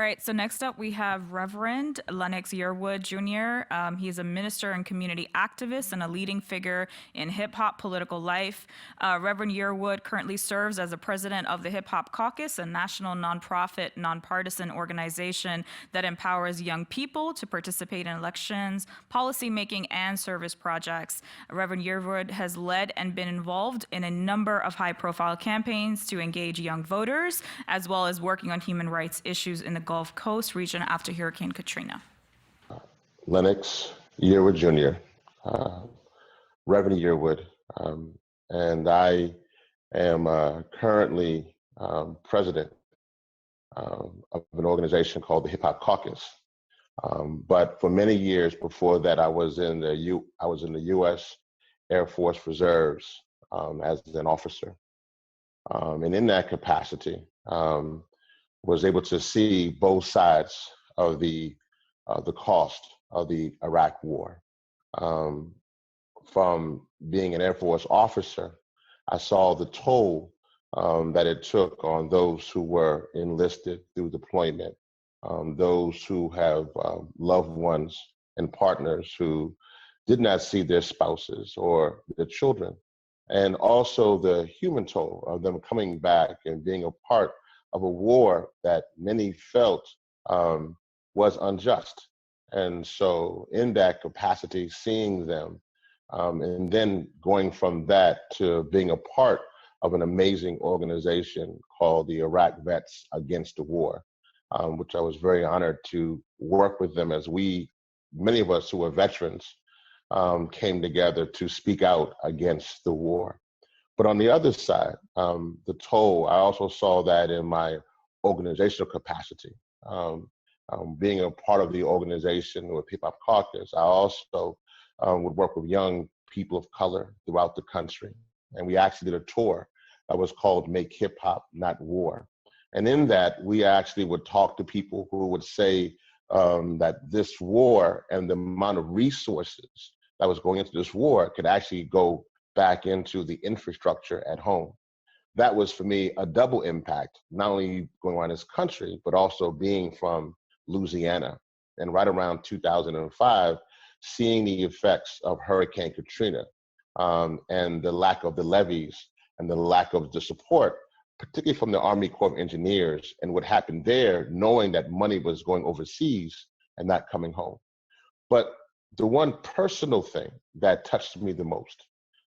right, so next up we have Reverend Lennox Yearwood Jr. He's a minister and community activist and a leading figure in hip-hop political life. Reverend Yearwood currently serves as the president of the Hip Hop Caucus, a national nonprofit, nonpartisan organization that empowers young people to participate in elections, policymaking, and service projects. Reverend Yearwood has led and been involved in a number of high-profile campaigns to engage young voters, as well as working on human rights issues in the Gulf Coast region after Hurricane Katrina. Lennox Yearwood Jr., Reverend Yearwood, and I am currently president of an organization called the Hip Hop Caucus. But for many years before that, I was in the U.S. Air Force Reserves as an officer, and in that capacity, was able to see both sides of the cost of the Iraq War. From being an Air Force officer, I saw the toll that it took on those who were enlisted through deployment, those who have loved ones and partners who did not see their spouses or their children, and also the human toll of them coming back and being a part of a war that many felt was unjust. And so in that capacity, seeing them, and then going from that to being a part of an amazing organization called the Iraq Vets Against the War, which I was very honored to work with them as many of us who are veterans, came together to speak out against the war. But on the other side, the toll, I also saw that in my organizational capacity. Being a part of the organization with Hip Hop Caucus, I also would work with young people of color throughout the country. And we actually did a tour that was called Make Hip Hop, Not War. And in that, we actually would talk to people who would say that this war and the amount of resources that was going into this war could actually go back into the infrastructure at home. That was for me a double impact, not only going around this country, but also being from Louisiana. And right around 2005, seeing the effects of Hurricane Katrina and the lack of the levees and the lack of the support, particularly from the Army Corps of Engineers, and what happened there, knowing that money was going overseas and not coming home. But the one personal thing that touched me the most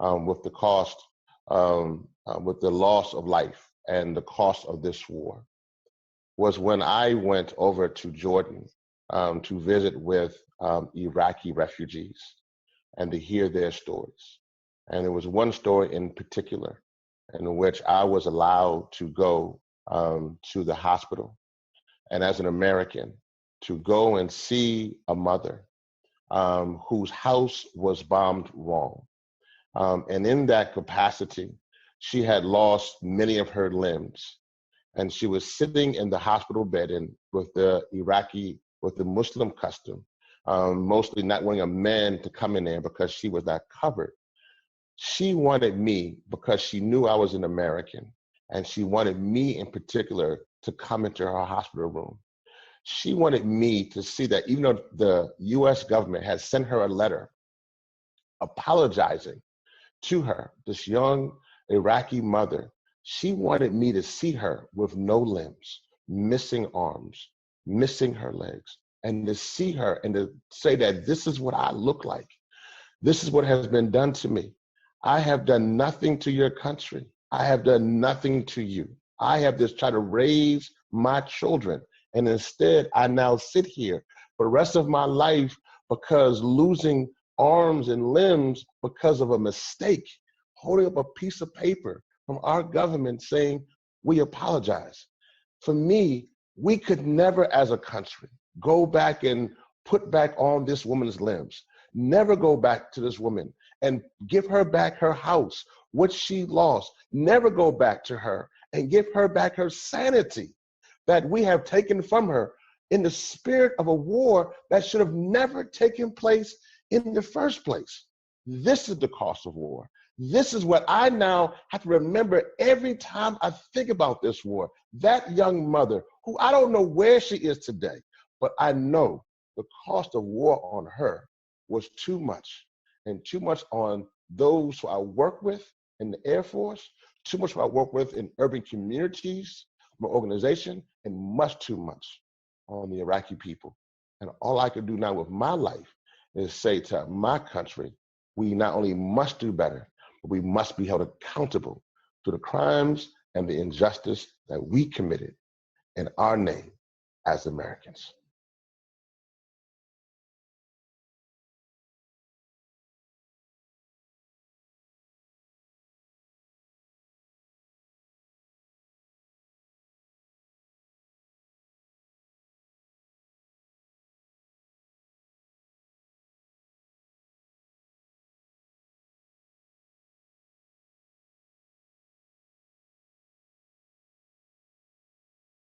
with the cost, with the loss of life and the cost of this war, was when I went over to Jordan to visit with Iraqi refugees and to hear their stories. And there was one story in particular in which I was allowed to go to the hospital, and as an American, to go and see a mother whose house was bombed wrong. And in that capacity, she had lost many of her limbs. And she was sitting in the hospital bed, and with the Muslim custom, mostly not wanting a man to come in there because she was not covered. She wanted me, because she knew I was an American, and she wanted me in particular to come into her hospital room. She wanted me to see that even though the US government had sent her a letter apologizing to her, this young Iraqi mother, she wanted me to see her with no limbs, missing arms, missing her legs, and to see her and to say that this is what I look like. This is what has been done to me. I have done nothing to your country. I have done nothing to you. I have just tried to raise my children. And instead, I now sit here for the rest of my life because losing arms and limbs because of a mistake, holding up a piece of paper from our government saying, we apologize. For me, we could never as a country go back and put back on this woman's limbs, never go back to this woman and give her back her house, what she lost, never go back to her and give her back her sanity that we have taken from her in the spirit of a war that should have never taken place in the first place. This is the cost of war. This is what I now have to remember every time I think about this war. That young mother, who I don't know where she is today, but I know the cost of war on her was too much, and too much on those who I work with in the Air Force, too much who I work with in urban communities, my organization, and much too much on the Iraqi people. And all I can do now with my life is say to my country, we not only must do better, but we must be held accountable to the crimes and the injustice that we committed in our name as Americans.